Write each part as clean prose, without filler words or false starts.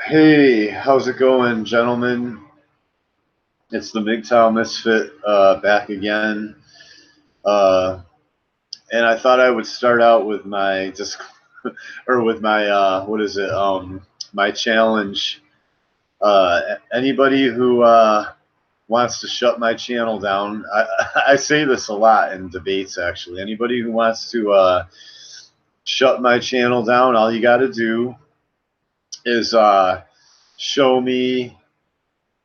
Hey, how's it going, gentlemen? It's the Mgtow Misfit back again. Uh, and I thought I would start out with my or with my what is it? My challenge. Anybody who wants to shut my channel down, I say this a lot in debates. Actually, anybody who wants to shut my channel down, all you got to do is show me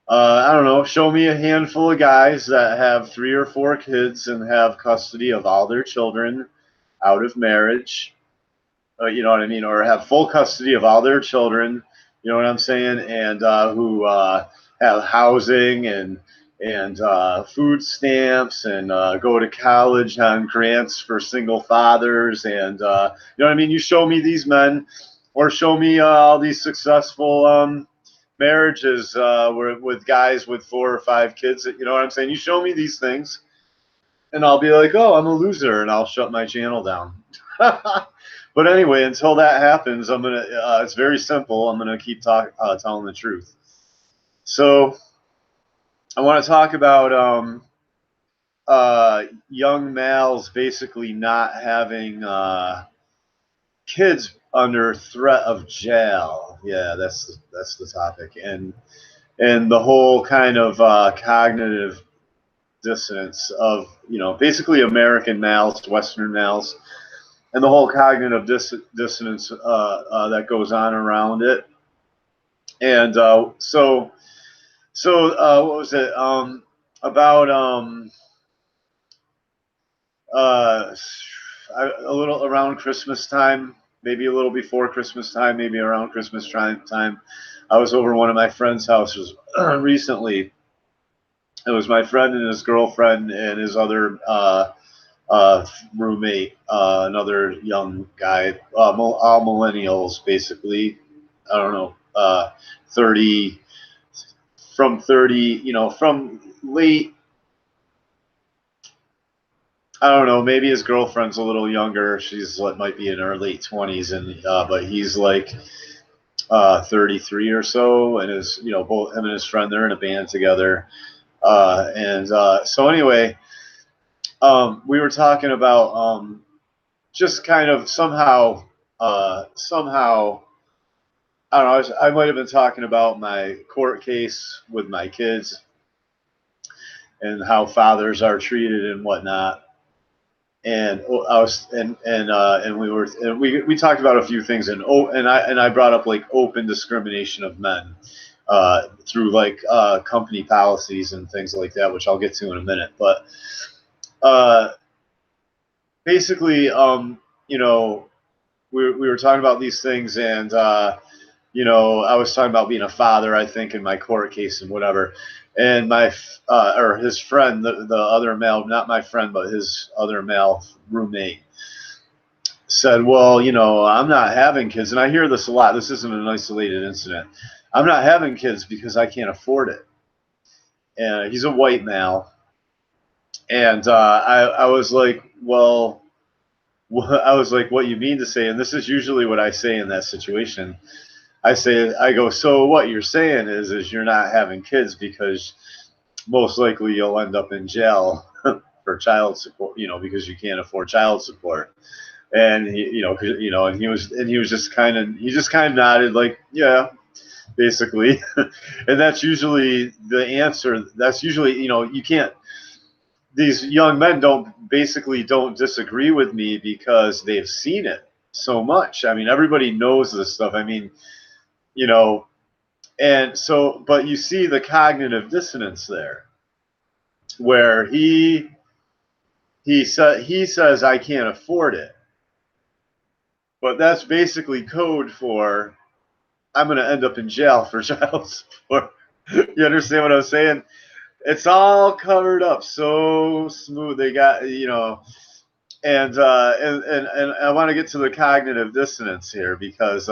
I don't know, show me a handful of guys that have 3 or 4 kids and have custody of all their children out of marriage. You know what I mean? Or have full custody of all their children. You know what I'm saying? And who have housing and food stamps and go to college on grants for single fathers. And you know what I mean? You show me these men, or show me all these successful marriages with guys with 4 or 5 kids. You know what I'm saying? You show me these things, and I'll be like, oh, I'm a loser, and I'll shut my channel down. But anyway, until that happens, I'm gonna. It's very simple. I'm gonna keep telling the truth. So I want to talk about young males basically not having kids under threat of jail. Yeah, that's the topic, and the whole kind of cognitive dissonance of basically American males, Western males, and the whole cognitive dissonance that goes on around it. And what was it about uh, a little around Christmas time, maybe a little before Christmas time, maybe around Christmas time. I was over one of my friends' houses recently. It was my friend and his girlfriend and his other roommate, another young guy, all millennials, basically. I don't know, 30, from 30, from late, I don't know, maybe his girlfriend's a little younger. She's like, might be in her late 20s, and but he's like 33 or so, and both him and his friend, they're in a band together. So anyway, we were talking about just kind of somehow, I don't know. I might have been talking about my court case with my kids and how fathers are treated and whatnot. And I was and we talked about a few things, and I brought up like open discrimination of men through like company policies and things like that, which I'll get to in a minute. But uh, basically, we were talking about these things, and I was talking about being a father, I think, in my court case and whatever. And or his friend, the other male, not my friend, but his other male roommate, said, well, I'm not having kids. And I hear this a lot. This isn't an isolated incident. I'm not having kids because I can't afford it. And he's a white male. And I was like, well, I was like, what you mean to say? And this is usually what I say in that situation. I go, so what you're saying is you're not having kids because most likely you'll end up in jail for child support, because you can't afford child support. And and he was just he just kind of nodded like, yeah, basically. And that's usually the answer. That's usually, you can't, these young men don't disagree with me because they've seen it so much. I mean, everybody knows this stuff. I mean, you know, and so, but you see the cognitive dissonance there, where he says I can't afford it, but that's basically code for I'm going to end up in jail for child support. You understand what I'm saying? It's all covered up so smooth. They got and I want to get to the cognitive dissonance here because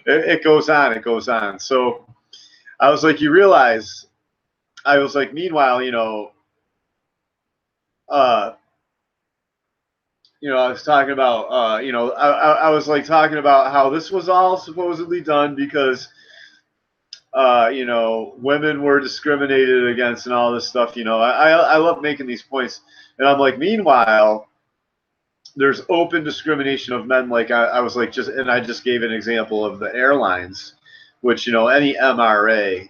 it goes on. It goes on. So I was like, you realize, I was like, meanwhile, uh, I was talking about, I was like talking about how this was all supposedly done because, women were discriminated against and all this stuff. I love making these points, and I'm like, meanwhile, there's open discrimination of men. Like I was like and I just gave an example of the airlines, which any MRA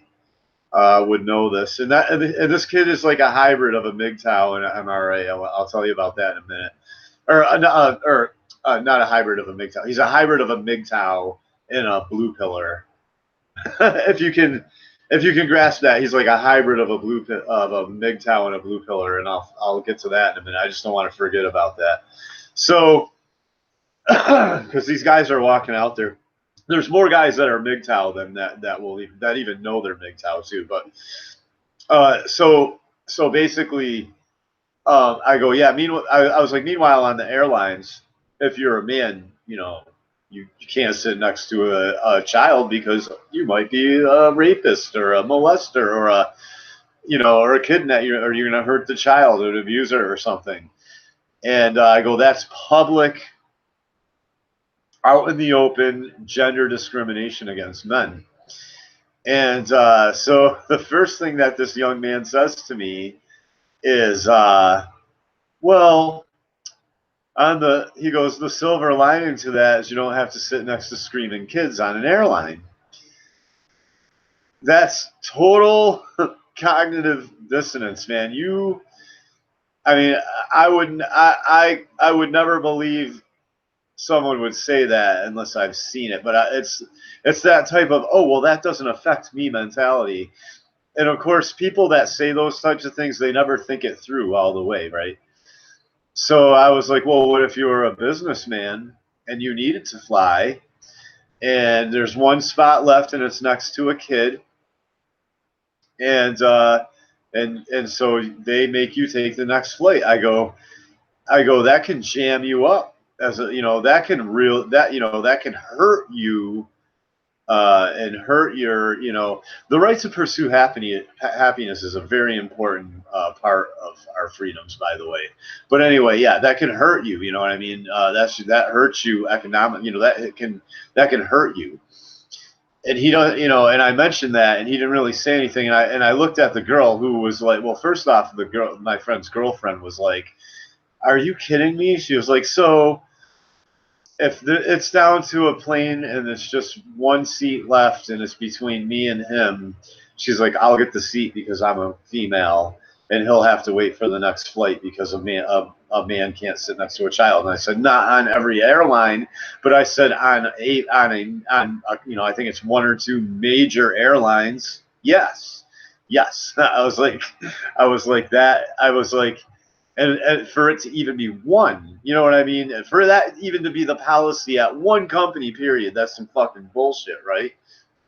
would know this. And this kid is like a hybrid of a Mgtow and an MRA. I'll tell you about that in a minute. Or not a hybrid of a Mgtow. He's a hybrid of a Mgtow and a blue pillar. if you can grasp that, he's like a hybrid of a Mgtow and a blue pillar, and I'll get to that in a minute. I just don't want to forget about that. So, because these guys are walking out there, there's more guys that are Mgtow than that even know they're Mgtow too. But so basically, I go, yeah. Meanwhile, I was like, meanwhile, on the airlines, if you're a man, you can't sit next to a child because you might be a rapist or a molester or or a kidnapper, or you're gonna hurt the child or an abuser or something. And I go, that's public, out in the open gender discrimination against men. And so the first thing that this young man says to me is, well, he goes, the silver lining to that is you don't have to sit next to screaming kids on an airline. That's total cognitive dissonance, man. I mean, I would never believe someone would say that unless I've seen it. But it's that type of, oh, well, that doesn't affect me mentality. And of course, people that say those types of things, they never think it through all the way, right? So I was like, well, what if you were a businessman and you needed to fly, and there's one spot left and it's next to a kid, and so they make you take the next flight. I go, that can jam you up as a, that can hurt you, and hurt your, the right to pursue happiness is a very important part of our freedoms, by the way. But anyway, yeah, that can hurt you. You know what I mean? That hurts you economic. That can hurt you. And he don't, and I mentioned that, and he didn't really say anything. And I looked at the girl, who was like, well, first off, my friend's girlfriend was like, "Are you kidding me?" She was like, "So if it's down to a plane and it's just one seat left and it's between me and him," she's like, "I'll get the seat because I'm a female, and he'll have to wait for the next flight because a man can't sit next to a child." And I said, not on every airline, but I said on I think it's one or two major airlines. Yes. I was like that. I was like, and for it to even be one, you know what I mean? And for that even to be the policy at one company, period, that's some fucking bullshit, right?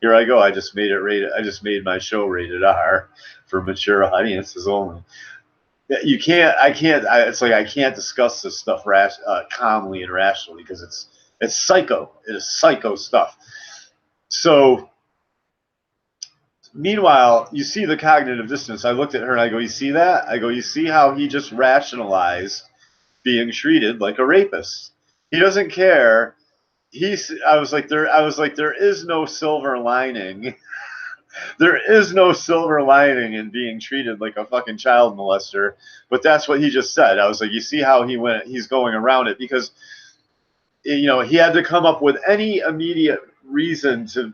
Here I go. I just made my show rated R for mature audiences only. It's like I can't discuss this stuff calmly and rationally because it's psycho. It is psycho stuff. So meanwhile, you see the cognitive dissonance. I looked at her and I go, "You see that?" I go, "You see how he just rationalized being treated like a rapist? He doesn't care." I was like, there is no silver lining. There is no silver lining in being treated like a fucking child molester. But that's what he just said. I was like, you see how he's going around it, because he had to come up with any immediate reason to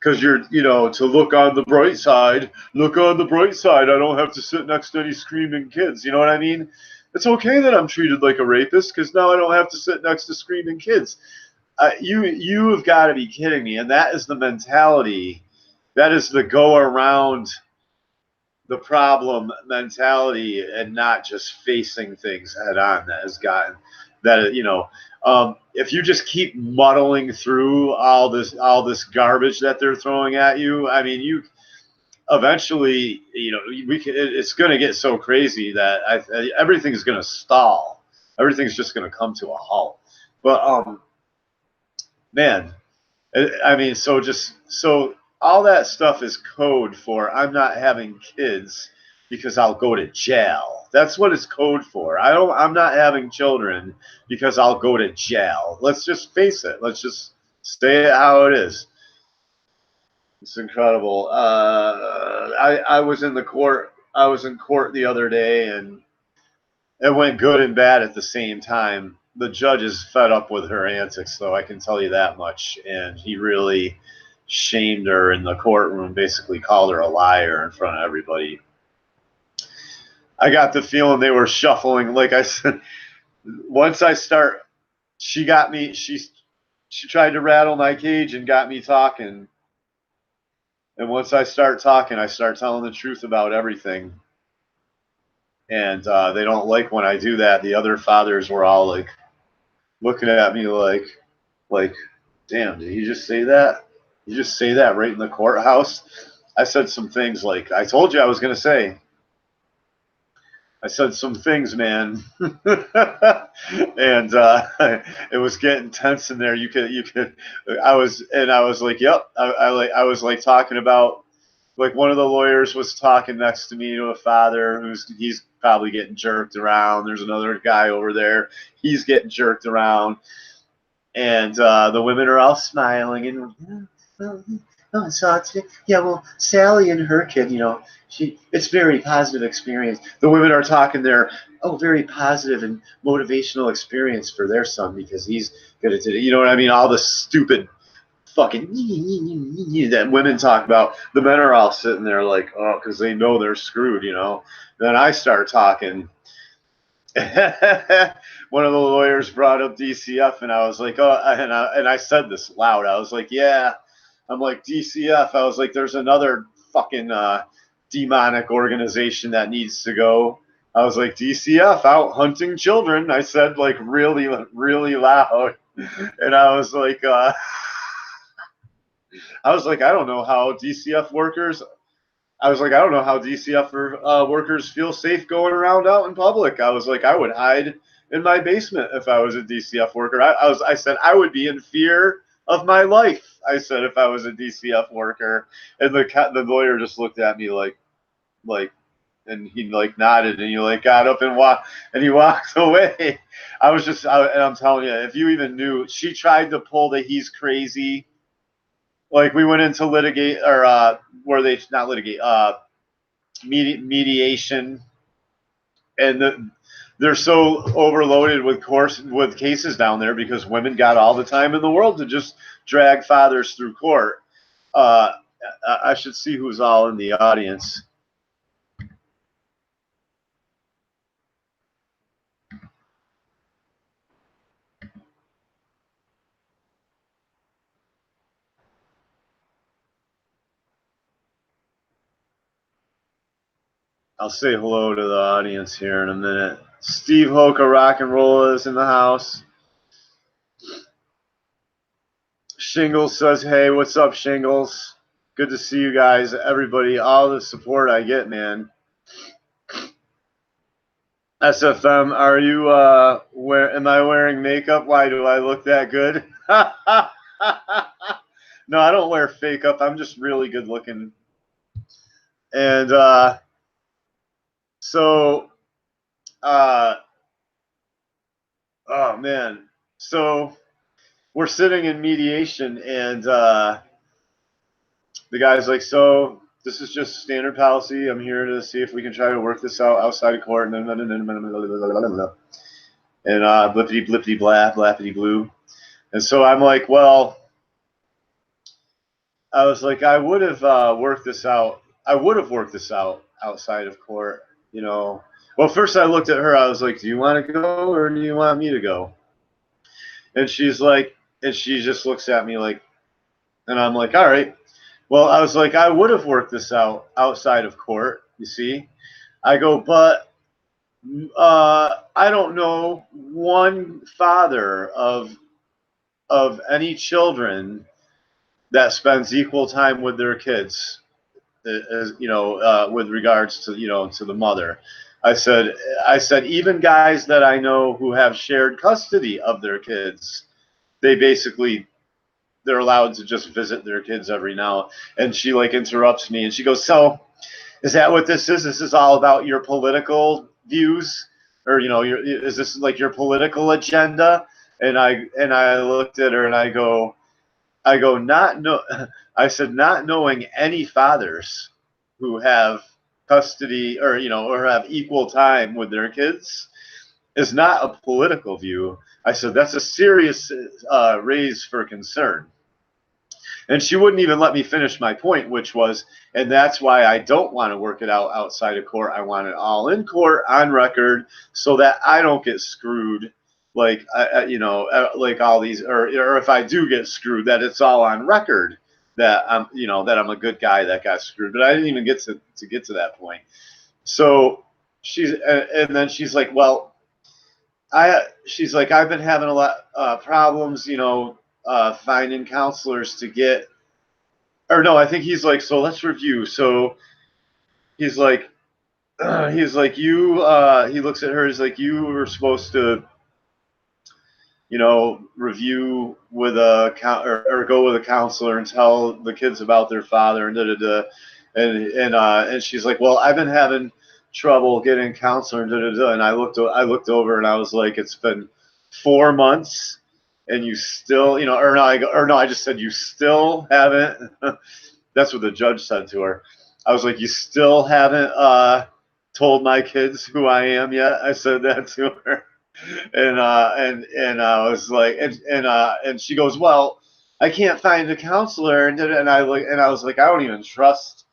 because to look on the bright side. Look on the bright side. I don't have to sit next to any screaming kids. You know what I mean? It's okay that I'm treated like a rapist because now I don't have to sit next to screaming kids. You have got to be kidding me. And that is the mentality. That is the go around the problem mentality and not just facing things head on. That has gotten that, if you just keep muddling through all this garbage that they're throwing at you, I mean, you eventually, it's going to get so crazy that everything's going to stall. Everything's just going to come to a halt. But man, I mean, so all that stuff is code for I'm not having kids because I'll go to jail. That's what it's code for. I'm not having children because I'll go to jail. Let's just face it. Let's just say it how it is. It's incredible. I was in the court. I was in court the other day, and it went good and bad at the same time. The judge is fed up with her antics, though, I can tell you that much. And he really shamed her in the courtroom, basically called her a liar in front of everybody. I got the feeling they were shuffling. Like I said, once I start, she got me. She tried to rattle my cage and got me talking. And once I start talking, I start telling the truth about everything. And they don't like when I do that. The other fathers were all like looking at me like, damn, did you just say that? You just say that right in the courthouse? I said some things like, I told you I was going to say. I said some things, man, and it was getting tense in there. You could. I was like, yep. I was like talking about, like, one of the lawyers was talking next to me to a father he's probably getting jerked around. There's another guy over there, he's getting jerked around, and the women are all smiling and, oh, so it's, yeah, well, Sally and her kid, it's very positive experience. The women are talking there, oh, very positive and motivational experience for their son because he's gonna do it. You know what I mean? All the stupid fucking that women talk about. The men are all sitting there like, oh, because they know they're screwed, Then I start talking. One of the lawyers brought up DCF, and I was like, oh, and I said this loud. I was like, yeah. I'm like, DCF. I was like, there's another fucking demonic organization that needs to go. I was like, DCF out hunting children. I said, like, really, really loud. And I was like, I don't know how DCF workers. I was like, I don't know how DCF workers feel safe going around out in public. I was like, I would hide in my basement if I was a DCF worker. I said I would be in fear of my life. I said if I was a DCF worker, and the lawyer just looked at me like, and he like nodded, and he like got up and he walked away. And I'm telling you, if you even knew, she tried to pull the he's crazy. Like, we went into litigate, or where they not litigate, mediation, and they're so overloaded with cases down there because women got all the time in the world to just drag fathers through court. I should see who's all in the audience. I'll say hello to the audience here in a minute. Steve Hoka Rock and Roll is in the house. Shingles says, hey, what's up, Shingles? Good to see you guys. Everybody, all the support I get, man. SFM, are you am I wearing makeup? Why do I look that good? No, I don't wear fake up. I'm just really good looking. And oh man. So we're sitting in mediation, and the guy's like, so this is just standard policy. I'm here to see if we can try to work this out outside of court. And blippity blippity blah, blappity blue. And so I'm like, well, I was like, I would have worked this out. I would have worked this out outside of court, Well, first I looked at her. I was like, do you want to go or do you want me to go? And she's like, and she just looks at me like, and I'm like, all right. Well, I was like, I would have worked this out outside of court, you see. I go, but I don't know one father of any children that spends equal time with their kids, with regards to, to the mother. I said, even guys that I know who have shared custody of their kids, they're allowed to just visit their kids every now. And she like interrupts me and she goes, so Is that what this is? This is all about your political views, or is this like your political agenda? And I looked at her and I go not no I said, not knowing any fathers who have custody, or have equal time with their kids is not a political view. I said that's a serious raise for concern. And she wouldn't even let me finish my point, which was, and that's why I don't want to work it out outside of court. I want it all in court on record so that I don't get screwed. Like, like all these, or if I do get screwed, that it's all on record that I'm a good guy that got screwed. But I didn't even get to get to that point. So and then she's like, well, she's like, I've been having a lot problems, finding counselors to get, or no, I think he's like, so let's review. So he's like, you, he looks at her, he's like, you were supposed to, review with or go with a counselor and tell the kids about their father and da da da. And she's like, well, I've been having trouble getting a counselor and da da da. And I looked over and I was like, it's been 4 months and you still, I just said, you still haven't. That's what the judge said to her. I was like, you still haven't told my kids who I am yet? I said that to her. And I was like, and she goes, well, I can't find a counselor. And I was like, I don't even trust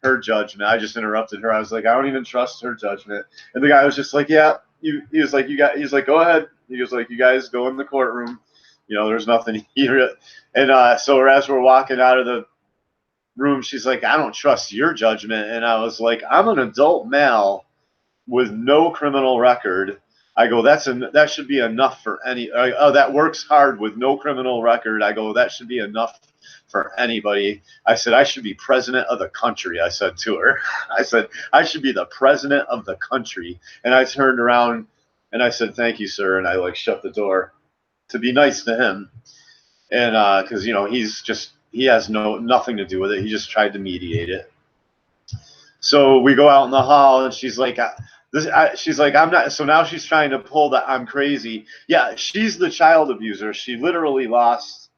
her judgment. I just interrupted her. I was like, I don't even trust her judgment. And the guy was just like, yeah, he was like, he's like, go ahead. He was like, you guys go in the courtroom. There's nothing here. And so as we're walking out of the room, she's like, I don't trust your judgment. And I was like, I'm an adult male with no criminal record. I go, that should be enough for any. That works hard with no criminal record. I go, that should be enough for anybody. I said, I should be president of the country. I said to her, I said, I should be the president of the country. And I turned around and I said, thank you, sir. And I like shut the door to be nice to him. And because he has nothing to do with it. He just tried to mediate it. So we go out in the hall, and she's like, she's like, I'm not. So now she's trying to pull that I'm crazy. Yeah, she's the child abuser. She literally lost.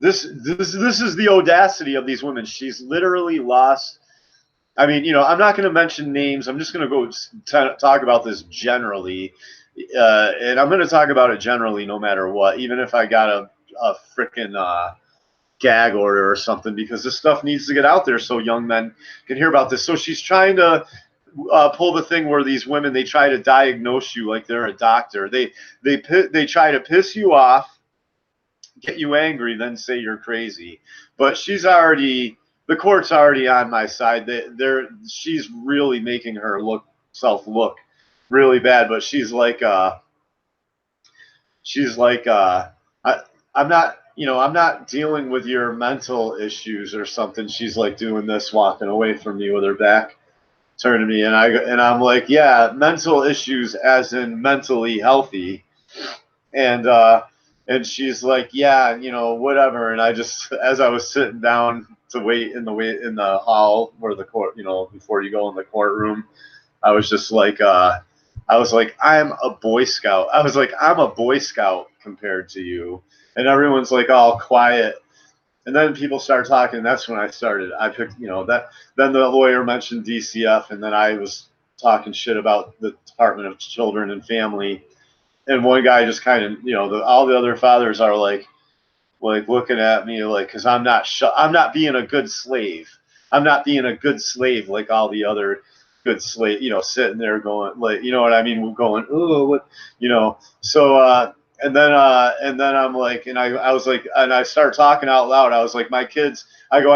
This is the audacity of these women. She's literally lost. I mean, I'm not going to mention names. I'm just going to go talk about this generally, and I'm going to talk about it generally, no matter what, even if I got a freaking gag order or something, because this stuff needs to get out there so young men can hear about this. So she's trying to pull the thing where these women, they try to diagnose you like they're a doctor. They try to piss you off, get you angry, then say you're crazy. But the court's already on my side. She's really making her look really bad. But she's like, I'm not dealing with your mental issues or something. She's like doing this, walking away from me with her back turned to me, and I'm like, yeah, mental issues as in mentally healthy. And she's like, yeah, whatever. And I just, as I was sitting down to wait in the hall where the court, before you go in the courtroom, I was just like, I'm a Boy Scout. I was like, I'm a Boy Scout compared to you. And everyone's like all quiet. And then people start talking. And that's when I started. I picked, that. Then the lawyer mentioned DCF, and then I was talking shit about the Department of Children and Family. And one guy just kind of, all the other fathers are like looking at me like, because I'm not being a good slave. I'm not being a good slave like all the other good slave, sitting there going like, you know what I mean? Going, oh, what, So and then I'm like, and I was like, and I start talking out loud. I was like, my kids. I go,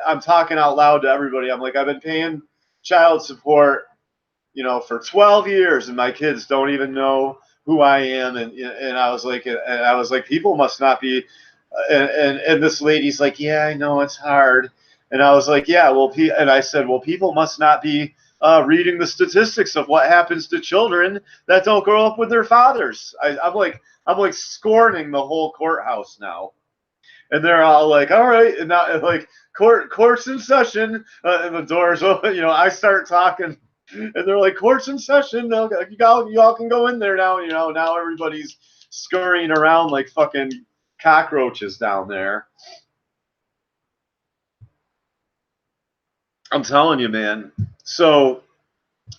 I'm talking out loud to everybody. I'm like, I've been paying child support, for 12 years, and my kids don't even know who I am. And I was like, people must not be. And this lady's like, yeah, I know it's hard. And I was like, yeah, well, and I said, well, people must not be reading the statistics of what happens to children that don't grow up with their fathers. I'm like scorning the whole courthouse now. And they're all like, all right, and now like court's in session, and the doors open. You know, I start talking, and they're like, court's in session. You all can go in there now. You know, now everybody's scurrying around like fucking cockroaches down there. I'm telling you, man. So,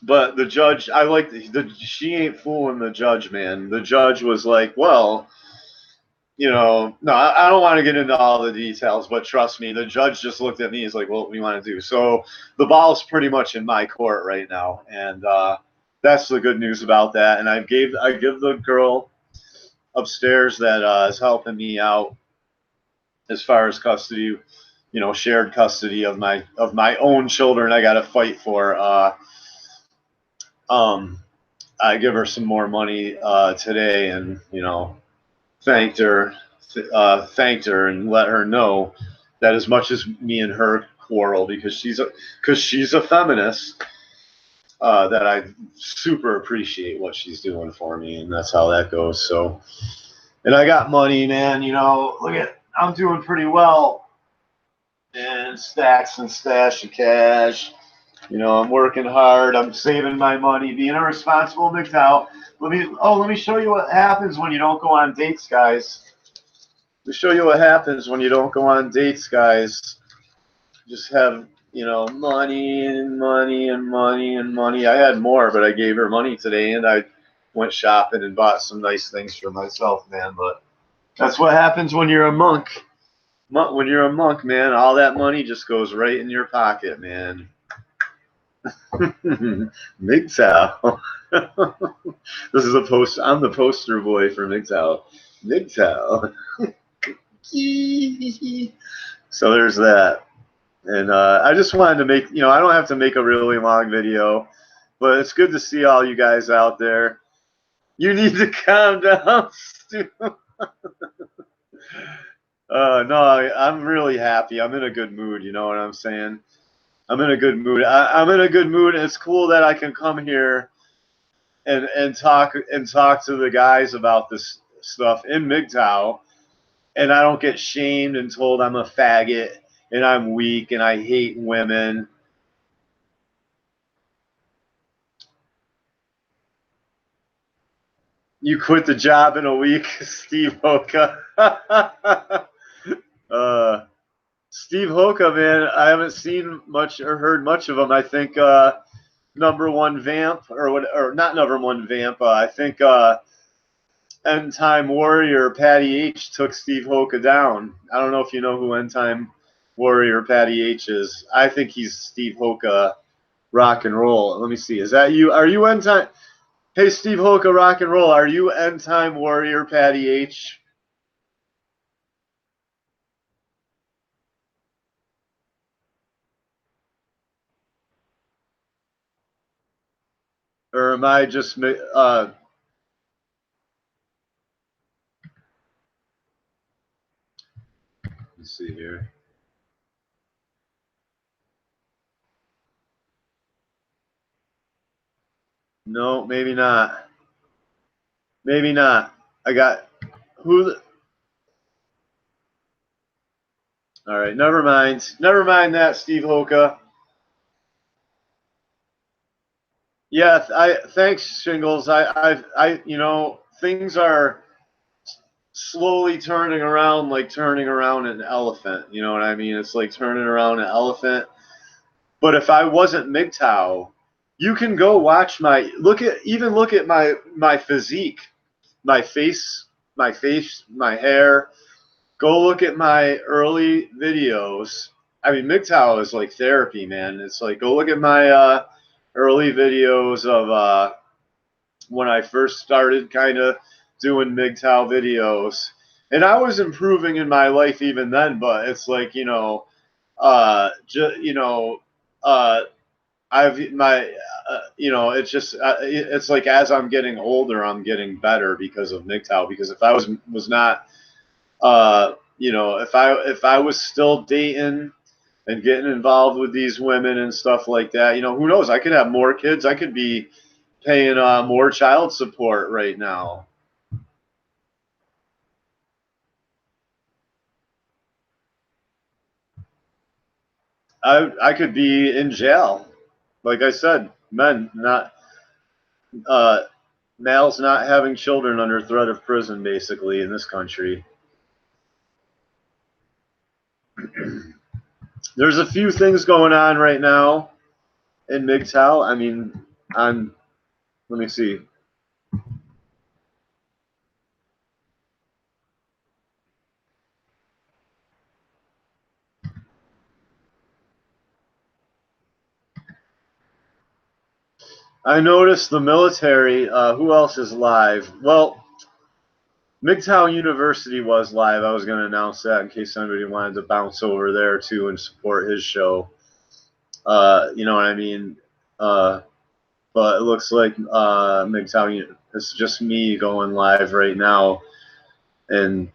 but the judge, I like she ain't fooling the judge, man. The judge was like, well, you know, no, I don't want to get into all the details, but trust me, the judge just looked at me. He's like, well, what do you want to do? So the ball's pretty much in my court right now, and that's the good news about that. And I give the girl upstairs that is helping me out as far as custody, you know, shared custody of my own children. I got to fight for. I give her some more money today, and you know, thanked her, and let her know that as much as me and her quarrel because she's a feminist, that I super appreciate what she's doing for me, and that's how that goes. So, and I got money, man. You know, I'm doing pretty well, and stacks and stash of cash. You know, I'm working hard. I'm saving my money, being a responsible Mgtow. Let me show you what happens when you don't go on dates, guys. Let me show you what happens when you don't go on dates, guys. Just have, you know, money and money and money and money. I had more, but I gave her money today, and I went shopping and bought some nice things for myself, man. But that's what happens when you're a monk. When you're a monk, man, all that money just goes right in your pocket, man. Mgtow. This is a post. I'm the poster boy for Mgtow. Mgtow. So there's that. And I just wanted to make, you know, I don't have to make a really long video, but it's good to see all you guys out there. You need to calm down, Stu. No, I'm really happy. I'm in a good mood. You know what I'm saying? I'm in a good mood. I'm in a good mood, and it's cool that I can come here and talk to the guys about this stuff in Mgtow, and I don't get shamed and told I'm a faggot and I'm weak and I hate women. You quit the job in a week, Steve Hoka. Steve Hoka, man, I haven't seen much or heard much of him. I think number one vamp, or not number one vamp. I think End Time Warrior Patty H took Steve Hoka down. I don't know if you know who End Time Warrior Patty H is. I think he's Steve Hoka rock and roll. Let me see. Is that you? Are you End Time? Hey, Steve Hoka rock and roll. Are you End Time Warrior Patty H? Or am I just let me see here. No, maybe not. Maybe not. I got who? All right, never mind. Never mind that, Steve Hoka. Yeah, thanks, Shingles. You know, things are slowly turning around, like turning around an elephant. You know what I mean? It's like turning around an elephant. But if I wasn't Mgtow, you can go watch look at my physique, my face, my hair. Go look at my early videos. I mean, Mgtow is like therapy, man. It's like go look at my early videos of when I first started kind of doing Mgtow videos. And I was improving in my life even then, but it's like, you know, you know, you know, it's just, it's like as I'm getting older, I'm getting better because of Mgtow. Because if I was not, you know, if I was still dating and getting involved with these women and stuff like that, you know, who knows? I could have more kids. I could be paying more child support right now. I could be in jail. Like I said, men not uh, males not having children under threat of prison, basically in this country. There's a few things going on right now in Mgtow. I mean, on let me see. I noticed the military. Who else is live? Well, Mgtow University was live. I was going to announce that in case somebody wanted to bounce over there too and support his show. You know what I mean? But it looks like Mgtow. It's just me going live right now, and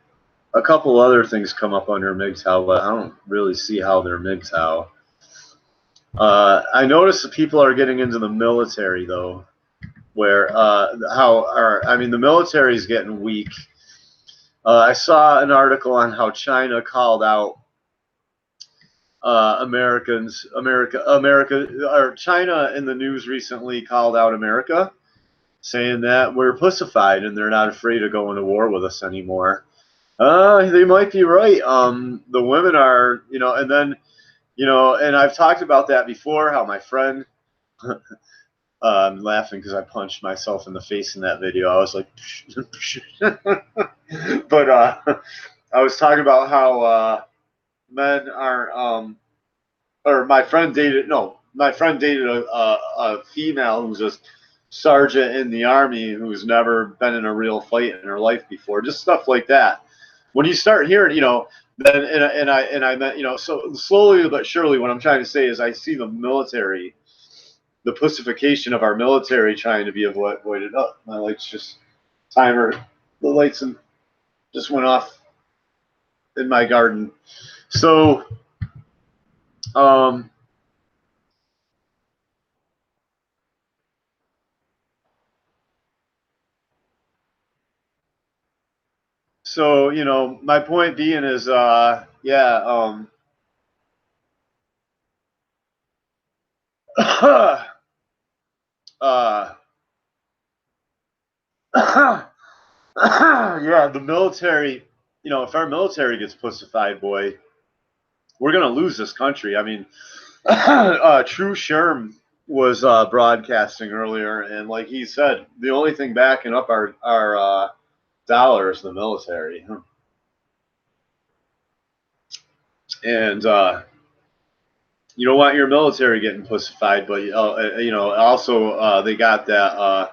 a couple other things come up under Mgtow, but I don't really see how they're Mgtow. I noticed that people are getting into the military though, where the military is getting weak. I saw an article on how China called out China in the news recently called out America, saying that we're pussified and they're not afraid of going to war with us anymore. They might be right. The women are, and then, and I've talked about that before, how my friend, I'm laughing because I punched myself in the face in that video. I was like, but I was talking about how men are, or my friend dated a female who's just sergeant in the army who's never been in a real fight in her life before, just stuff like that. When you start hearing, then and I meant, so slowly but surely, what I'm trying to say is I see the military, the pussification of our military trying to be avoided. Oh, my lights just timer, the lights just went off in my garden. So, um, my point being is, yeah, uh, yeah, the military, if our military gets pussified, boy, we're gonna lose this country. I mean, True Sherm was broadcasting earlier, and like he said, the only thing backing up our dollar is the military, and you don't want your military getting pussified, but also they got that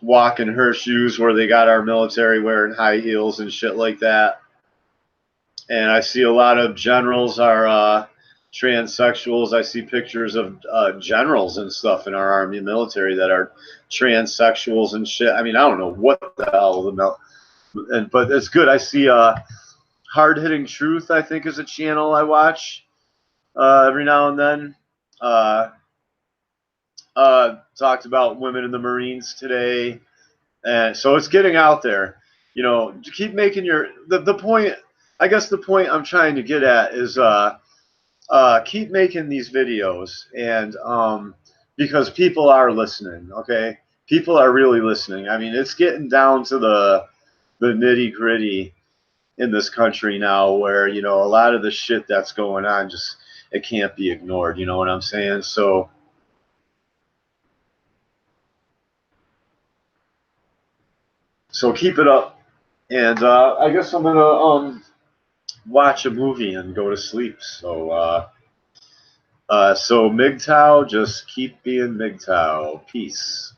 walk in her shoes where they got our military wearing high heels and shit like that. And I see a lot of generals are transsexuals. I see pictures of generals and stuff in our army and military that are transsexuals and shit. I mean, I don't know what the hell but it's good. I see Hard Hitting Truth, I think, is a channel I watch every now and then. Talked about women in the Marines today, and so it's getting out there. Keep making the point. I guess the point I'm trying to get at is keep making these videos, and because people are listening. Okay, people are really listening. I mean, it's getting down to the nitty gritty in this country now, where a lot of the shit that's going on just it can't be ignored. You know what I'm saying? So keep it up, and I guess I'm gonna watch a movie and go to sleep. So Mgtow, just keep being Mgtow. Peace.